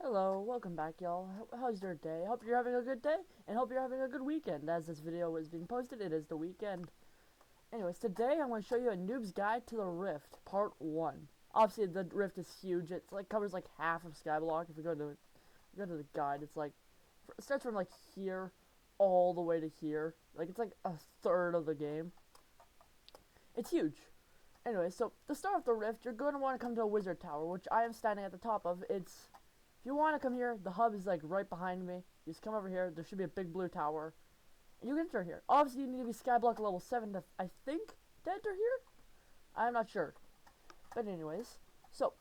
Hello, welcome back, y'all. How's your day? Hope you're having a good day, and hope you're having a good weekend. As this video is being posted, it is the weekend. Anyways, today I'm going to show you a noob's guide to the Rift, part 1. Obviously, the Rift is huge. It's like covers like half of Skyblock. If you go to the guide, it's like it starts from like here all the way to here. Like it's like a third of the game. It's huge. Anyway, so to start off the Rift, you're going to want to come to a wizard tower, which I am standing at the top of. If you want to come here, the hub is like right behind me. You just come over here. There should be a big blue tower. And you can enter here. Obviously, you need to be Skyblock level 7 to, I think, to enter here? I'm not sure. But anyways, so,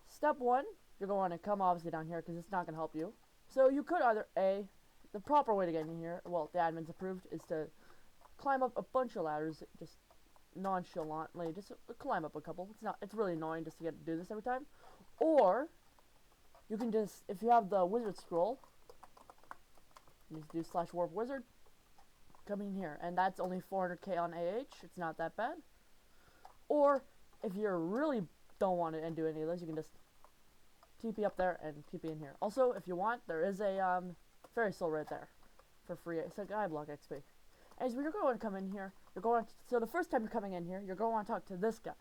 step 1, you're going to come obviously down here because it's not going to help you. So you could either the proper way to get in here, well, the admin's approved, is to climb up a bunch of ladders, just nonchalantly, just climb up a couple. It's really annoying just to get to do this every time. Or you can just, if you have the wizard scroll, you just do /warp wizard, come in here, and that's only 400k on AH. It's not that bad. Or if you really don't want to do any of those, you can just TP up there and TP in here. Also, if you want, there is a fairy soul right there for free. It's like Skyblock XP. As you're going to come in here, so the first time you're coming in here, you're going to want to talk to this guy.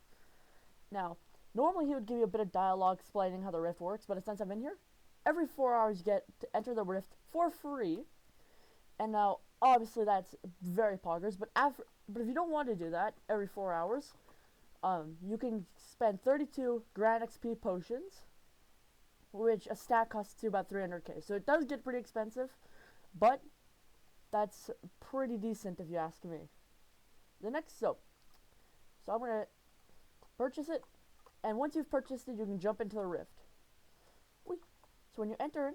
Now, normally he would give you a bit of dialogue explaining how the Rift works, but since I'm in here, every 4 hours you get to enter the Rift for free. And now, obviously that's very poggers, but if you don't want to do that every 4 hours, you can spend 32 Grand XP potions, which a stack costs you about 300k. So it does get pretty expensive, but that's pretty decent if you ask me. So I'm going to purchase it, and once you've purchased it, you can jump into the Rift. Whee. So when you enter in,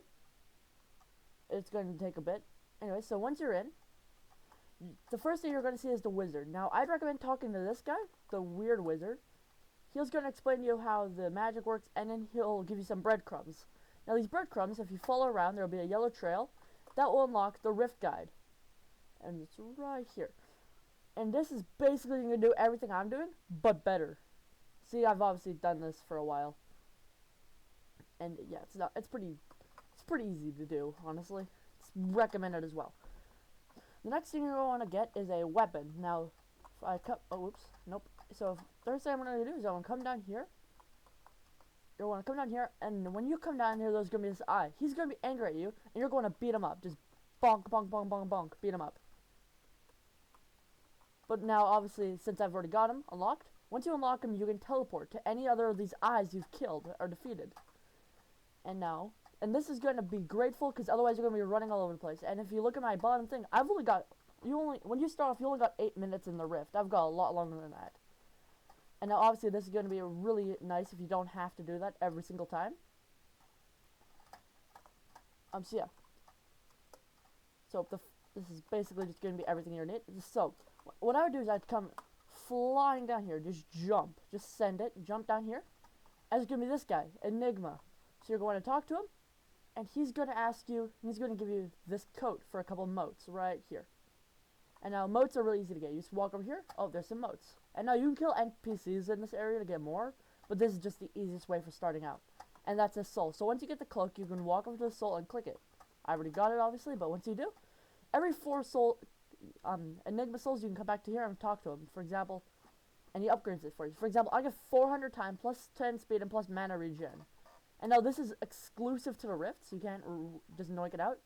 it's going to take a bit. Anyway, so once you're in, the first thing you're going to see is the wizard. Now, I'd recommend talking to this guy, the weird wizard. He's going to explain to you how the magic works, and then he'll give you some breadcrumbs. Now, these breadcrumbs, if you follow around, there will be a yellow trail that will unlock the Rift guide. And it's right here. And this is basically going to do everything I'm doing, but better. See, I've obviously done this for a while. And yeah, it's pretty easy to do, honestly. It's recommended as well. The next thing you're going to want to get is a weapon. Now, if I cut, oops, nope. So, first thing I'm going to do is I'm going to come down here. You're going to come down here, and when you come down here, there's going to be this eye. He's going to be angry at you, and you're going to beat him up. Just bonk, bonk, bonk, bonk, bonk, beat him up. But now, obviously, since I've already got him unlocked, once you unlock him, you can teleport to any other of these eyes you've killed or defeated. And this is going to be grateful because otherwise you're going to be running all over the place. And if you look at my bottom thing, when you start off, you only got 8 minutes in the Rift. I've got a lot longer than that. And now obviously this is going to be really nice if you don't have to do that every single time. So yeah. So this is basically just going to be everything you need. So, what I would do is I'd come flying down here, just jump, just send it, jump down here. And it's going to be this guy, Enigma. So you're going to talk to him, and he's going to give you this coat for a couple motes right here. And now motes are really easy to get. You just walk over here, oh, there's some motes. And now you can kill NPCs in this area to get more, but this is just the easiest way for starting out. And that's a soul. So once you get the cloak, you can walk over to the soul and click it. I already got it, obviously, but once you do, every 4 Enigma souls, you can come back to here and talk to him. For example, and he upgrades it for you. For example, I get 400 time, plus 10 speed, and plus mana regen. And now this is exclusive to the Rift, so you can't just noik it out.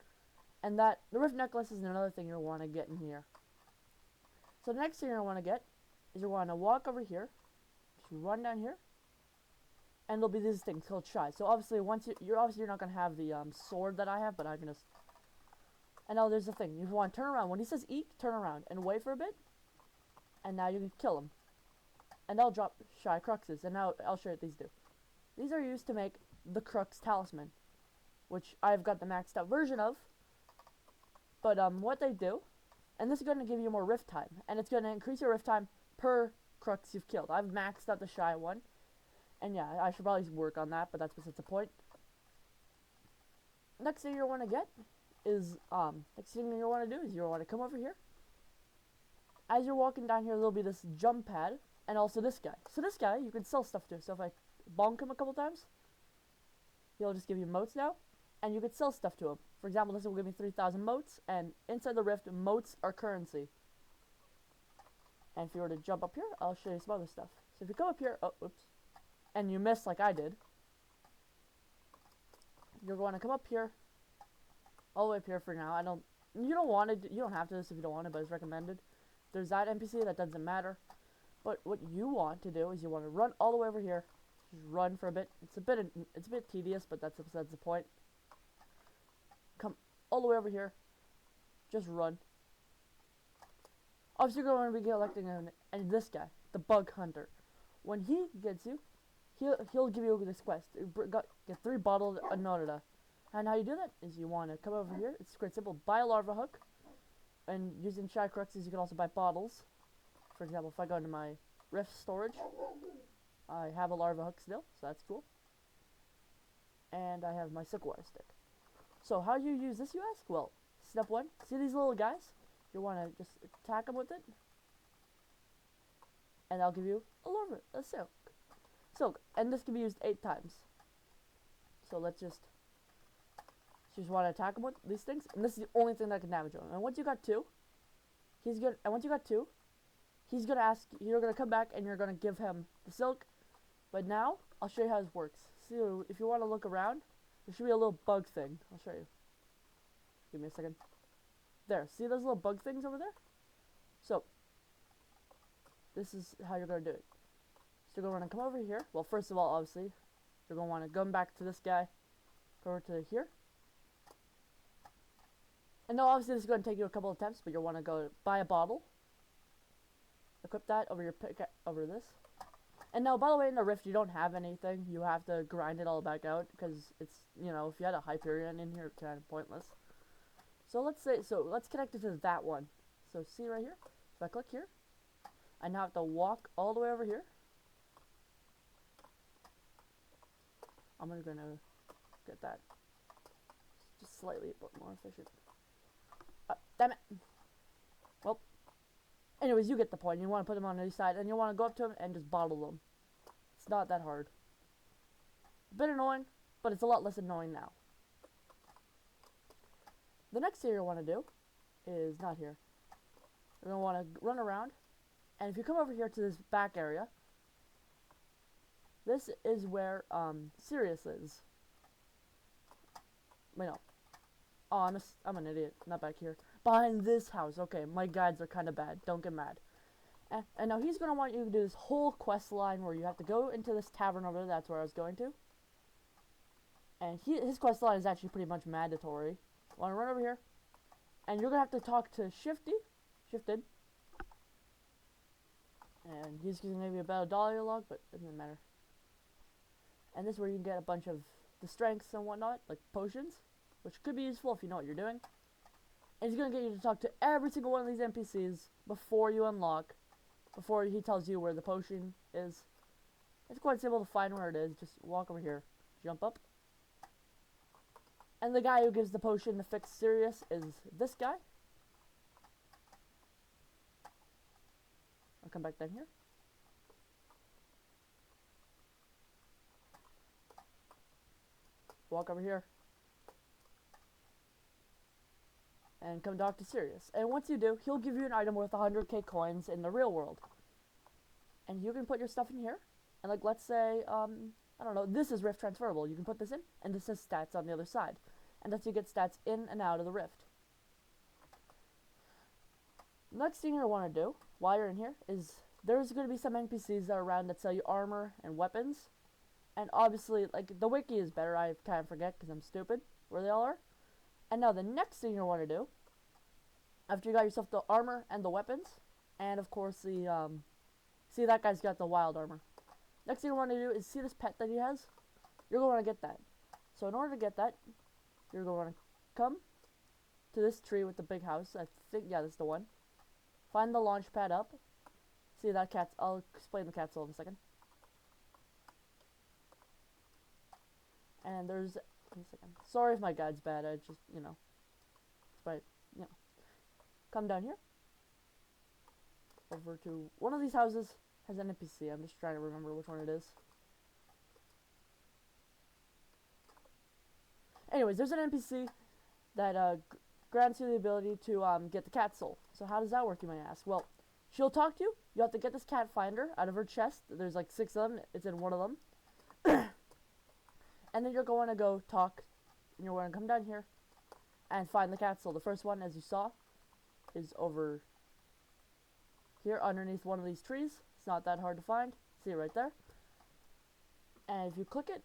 And the Rift necklace is another thing you'll want to get in here. So the next thing you'll want to get is you'll want to walk over here, just run down here, and there'll be these things called shy. So obviously, you're not gonna have the sword that I have, but I can just. And now there's the thing. You want to turn around. When he says eat, turn around and wait for a bit. And now you can kill him. And they'll drop shy cruxes. And now I'll show you what these do. These are used to make the Crux Talisman, which I've got the maxed out version of. But what they do, and this is going to give you more Rift time, and it's going to increase your Rift time per Crux you've killed. I've maxed out the shy one, and yeah, I should probably work on that, but that's besides the point. Next thing you want to get is next thing you want to do is you want to come over here. As you're walking down here, there'll be this jump pad, and also this guy. So this guy you can sell stuff to. So if I bonk him a couple times, he'll just give you motes now, and you could sell stuff to him. For example, this will give me 3,000 motes, and inside the rift, motes are currency. And if you were to jump up here, I'll show you some other stuff. So if you come up here, oh, oops, and you miss like I did, you're going to come up here, all the way up here for now. You don't have to this if you don't want it, but it's recommended. There's that NPC, that doesn't matter. But what you want to do is you want to run all the way over here. Just run for a bit. It's a bit tedious, but that's the point. Come all the way over here. Just run. Obviously, you're going to be collecting and this guy, the bug hunter. When he gets you, he'll give you this quest. Get 3 bottles of Norida. And how you do that is you want to come over here. It's quite simple. Buy a larva hook. And using shy cruxes, you can also buy bottles. For example, if I go into my rift storage, I have a larva hook still, so that's cool. And I have my sickle wire stick. So how you use this, you ask? Well, step 1, see these little guys? You want to just attack them with it. And I'll give you a larva, a silk. And this can be used 8 times. So let's just want to attack him with these things. And this is the only thing that can damage him. And once you got 2, he's going to ask, you're going to come back and you're going to give him the silk. But now, I'll show you how this works. So, if you want to look around, there should be a little bug thing. I'll show you. Give me a second. There, see those little bug things over there? So, this is how you're going to do it. So, you're going to want to come over here. Well, first of all, obviously, you're going to want to go back to this guy. Go over to here. And now, obviously, this is going to take you a couple of attempts, but you'll want to go buy a bottle. Equip that over your over this. And now, by the way, in the rift, you don't have anything. You have to grind it all back out, because it's, you know, if you had a Hyperion in here, it's kind of pointless. So let's connect it to that one. So see right here, if I click here, I now have to walk all the way over here. I'm gonna get that just slightly more efficient. Damn it. Well, anyways, you get the point. You want to put them on the other side, and you want to go up to them and just bottle them. It's not that hard. A bit annoying, but it's a lot less annoying now. The next thing you want to do is not here. You're going to want to run around, and if you come over here to this back area, this is where Sirius is. Wait, no. Oh, I'm an idiot. Not back here. Behind this house. Okay, my guides are kind of bad. Don't get mad. And now he's going to want you to do this whole quest line where you have to go into this tavern over there. That's where I was going to. And his quest line is actually pretty much mandatory. Want to run over here. And you're going to have to talk to Shifted. And he's going to give you about $1 log, but it doesn't matter. And this is where you can get a bunch of the strengths and whatnot, like potions, which could be useful if you know what you're doing. And he's going to get you to talk to every single one of these NPCs before you unlock, before he tells you where the potion is. It's quite simple to find where it is. Just walk over here, jump up. And the guy who gives the potion to fix Sirius is this guy. I'll come back down here. Walk over here. And come talk to Sirius. And once you do, he'll give you an item worth 100k coins in the real world. And you can put your stuff in here. And like, let's say, I don't know, this is rift transferable. You can put this in, and this is stats on the other side. And that's you get stats in and out of the rift. Next thing you want to do, while you're in here, is there's going to be some NPCs that are around that sell you armor and weapons. And obviously, like, the wiki is better. I kind of forget because I'm stupid where they all are. And now the next thing you want to do, after you got yourself the armor and the weapons, and of course the, see that guy's got the wild armor. Next thing you want to do is see this pet that he has? You're going to want to get that. So in order to get that, you're going to want to come to this tree with the big house. I think, yeah, that's the one. Find the launch pad up. See that cat, I'll explain the castle in a second. And there's, one second. Sorry if my guide's bad, I just, you know. But, you know. Come down here. Over to one of these houses has an NPC. I'm just trying to remember which one it is. Anyways, there's an NPC that grants you the ability to get the cat soul. So how does that work, you may ask? Well, she'll talk to you. You have to get this cat finder out of her chest. There's like 6 of them. It's in one of them. And then you're going to go talk. And you're going to come down here and find the cat soul. The first one, as you saw, is over here underneath one of these trees. It's not that hard to find. See it right there. And if you click it,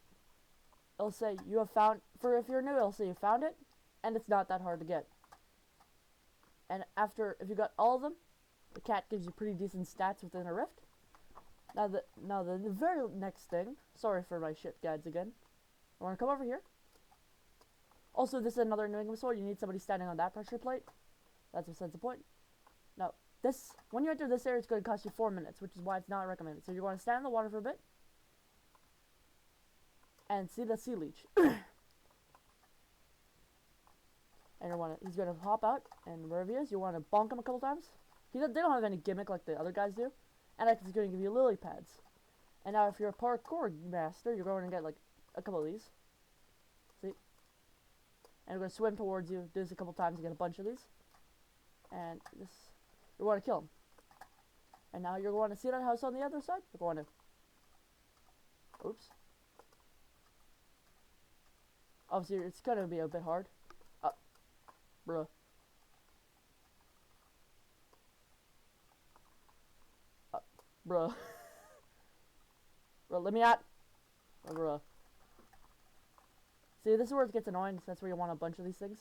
it'll say you have found, if you're new, it'll say you found it, and it's not that hard to get. And after, if you got all of them, the cat gives you pretty decent stats within a rift. Now the very next thing, sorry for my shit guides again. I want to come over here. Also, this is another New England sword. You need somebody standing on that pressure plate. That's besides the point. Now, when you enter this area, it's going to cost you 4 minutes, which is why it's not recommended. So you're going to stand in the water for a bit. And see the sea leech. And he's going to hop out, and wherever he is, you want to bonk him a couple times. They don't have any gimmick like the other guys do. And he's going to give you lily pads. And now if you're a parkour master, you're going to get like a couple of these. See? And we're going to swim towards you, do this a couple times to get a bunch of these. And you're going to kill him. And now you're going to see that house on the other side. You're going to... Oops. Obviously, it's going to be a bit hard. Bruh. Bruh. Bruh, let me out. Bruh. See, this is where it gets annoying. That's where you want a bunch of these things.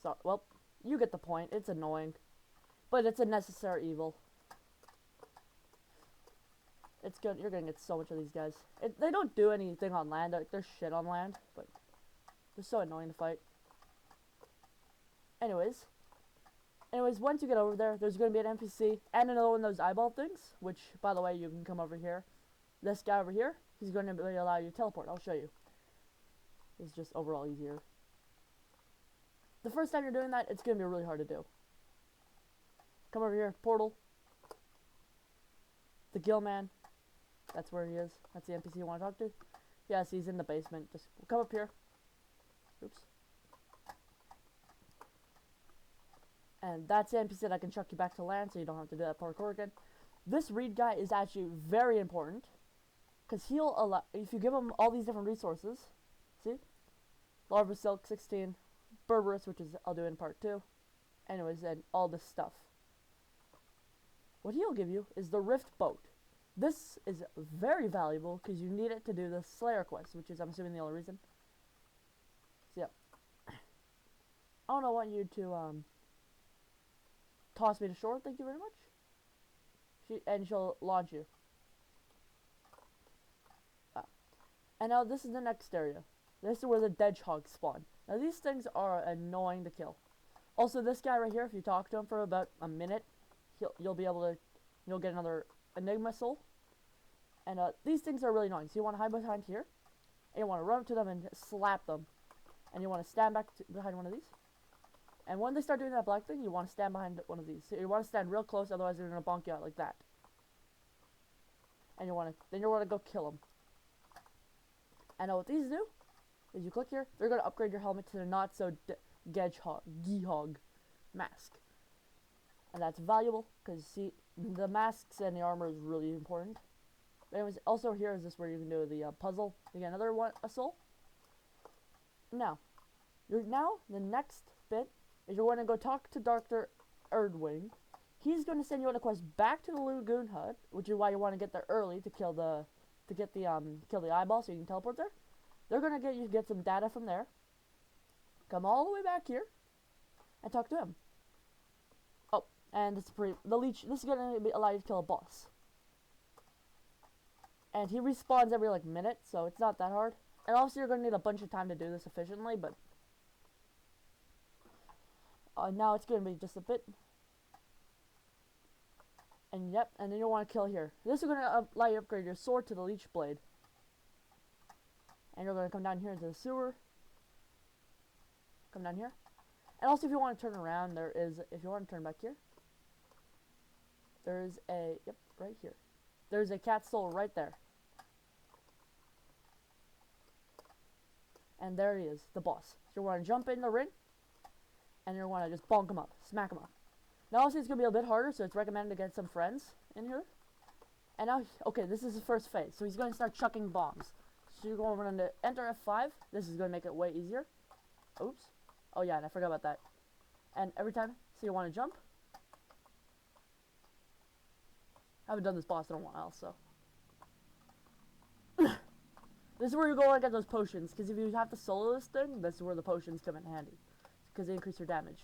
So, well, you get the point. It's annoying. But it's a necessary evil. It's good. You're gonna get so much of these guys. They don't do anything on land. They're shit on land, but they're so annoying to fight. Anyways, once you get over there, there's gonna be an NPC and another one of those eyeball things. Which, by the way, you can come over here. This guy over here, he's gonna allow you to teleport. I'll show you. It's just overall easier. The first time you're doing that, it's gonna be really hard to do. Come over here, portal. The Gill Man. That's where he is. That's the NPC you want to talk to. Yes, he's in the basement. Just come up here. Oops. And that's the NPC that can chuck you back to land, so you don't have to do that parkour again. This Reed guy is actually very important, because he'll allow, if you give him all these different resources, see? Larva Silk 16, Berberus, which is I'll do in part 2. Anyways, and all this stuff. What he'll give you is the Rift Boat. This is very valuable because you need it to do the Slayer quest, which is, I'm assuming, the only reason. So, yeah. I don't want you to, toss me to shore, thank you very much. And she'll launch you. And now this is the next area. This is where the Hedgehogs spawn. Now these things are annoying to kill. Also, this guy right here, if you talk to him for about a minute, you'll get another Enigma soul. And these things are really annoying. So you want to hide behind here, and you want to run up to them and slap them. And you want to stand back behind one of these. And when they start doing that black thing, you want to stand behind one of these. So you want to stand real close, otherwise they're going to bonk you out like that. And you want to go kill them. And what these do is you click here, they're going to upgrade your helmet to the not so Gehog mask. And that's valuable, because see, the masks and the armor is really important. But anyways, also here is this where you can do the puzzle. You get another one, a soul. Now, the next bit is you're going to go talk to Dr. Erdwing. He's going to send you on a quest back to the Lagoon Hut, which is why you want to get there early to kill the eyeball so you can teleport there. They're going to get some data from there. Come all the way back here and talk to him. Oh, and the leech. This is going to allow you to kill a boss. And he respawns every minute, so it's not that hard. And obviously you're going to need a bunch of time to do this efficiently, but now it's going to be just a bit. And yep, and then you'll want to kill here. This is going to allow you to upgrade your sword to the leech blade. And you're going to come down here into the sewer. Come down here. And also if you want to turn around, if you want to turn back here, there's right here. There's a cat soul right there. And there he is, the boss. So you want to jump in the ring, and you want to just bonk him up, smack him up. Now, obviously, it's going to be a bit harder, so it's recommended to get some friends in here. And now, okay, this is his first phase, so he's going to start chucking bombs. So you're going to enter F5. This is going to make it way easier. Oops. Oh, yeah, and I forgot about that. And every time, so you want to jump. I haven't done this boss in a while, so. This is where you go and get those potions, because if you have to solo this thing, this is where the potions come in handy, because they increase your damage.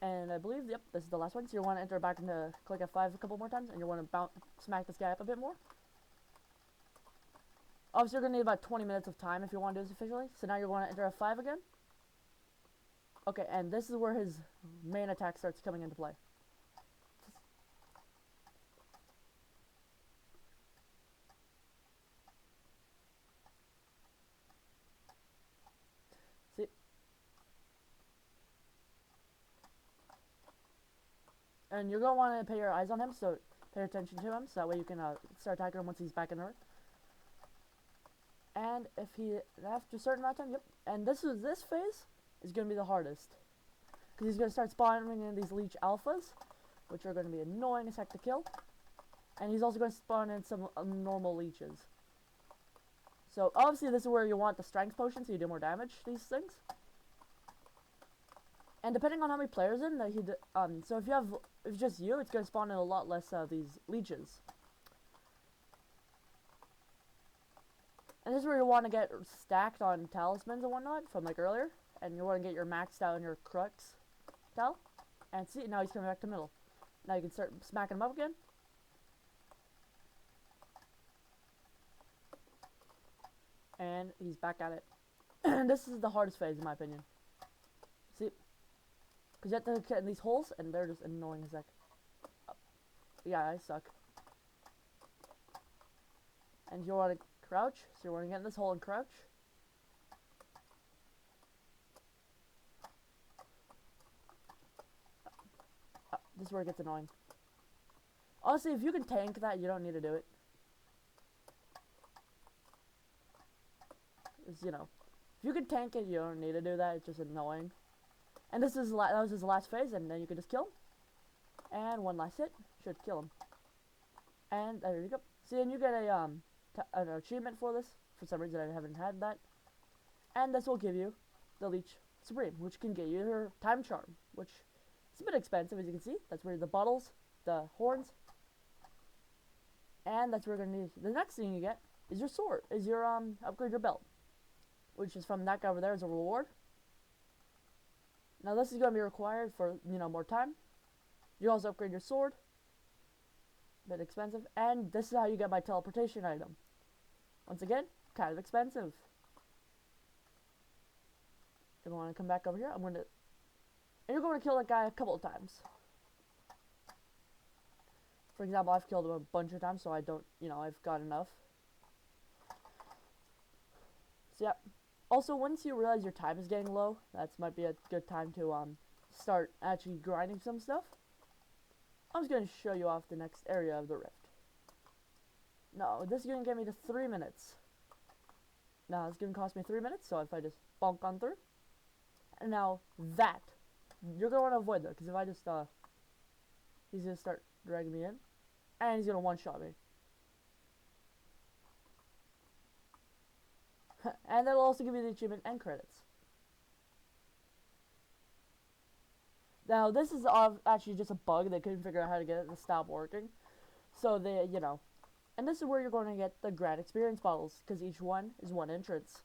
And I believe, yep, this is the last one, so you want to enter back into click F5 a couple more times, and you want to smack this guy up a bit more. Obviously, you're going to need about 20 minutes of time if you want to do this officially, so now you're going to enter F5 again. Okay, and this is where his main attack starts coming into play. See? And you're going to want to pay your eyes on him, so pay attention to him, so that way you can start attacking him once he's back in Earth. And if he, after a certain amount of time, yep, and this phase is going to be the hardest. Because he's going to start spawning in these leech alphas, which are going to be annoying as heck to kill. And he's also going to spawn in some normal leeches. So obviously this is where you want the strength potion, so you do more damage to these things. And depending on how many players in, so if it's just you, it's going to spawn in a lot less of these leeches. And this is where you want to get stacked on talismans and whatnot from like earlier. And you want to get your maxed out on your crux tal. And see, now he's coming back to middle. Now you can start smacking him up again. And he's back at it. And this is the hardest phase in my opinion. See? Because you have to get in these holes and they're just annoying as heck. Yeah, I suck. And you want to crouch, so you want to get in this hole and crouch. This is where it gets annoying. Honestly, if you can tank that, you don't need to do it. It's, you know, if you can tank it, you don't need to do that. It's just annoying. And this is that was his last phase, and then you can just kill him. And one last hit should kill him. And there you go. See, and you get an achievement for this. For some reason, I haven't had that. And this will give you the Leech Supreme, which can get you your Time Charm, which is a bit expensive, as you can see. That's where the bottles, the horns, and that's where you're gonna need. The next thing you get is your sword, is your upgrade your belt, which is from that guy over there as a reward. Now this is gonna be required for, you know, more time. You also upgrade your sword. Bit expensive, and this is how you get my teleportation item. Once again, kind of expensive. If I want to come back over here, and you're going to kill that guy a couple of times. For example, I've killed him a bunch of times, so I don't, you know, I've got enough. So yeah. Also, once you realize your time is getting low, that might be a good time to start actually grinding some stuff. I'm just going to show you off the next area of the rift. No, this is going to get me to 3 minutes. Now, it's going to cost me 3 minutes, so if I just bonk on through. And now, that. You're going to want to avoid that, because if I just, he's going to start dragging me in. And he's going to one-shot me. And that'll also give you the achievement and credits. Now, this is actually just a bug. They couldn't figure out how to get it to stop working. So, they, you know. And this is where you're going to get the Grand Experience bottles, because each one is one entrance.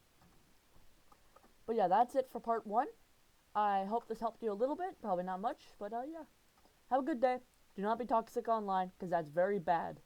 But yeah, that's it for part 1. I hope this helped you a little bit. Probably not much, but yeah. Have a good day. Do not be toxic online, because that's very bad.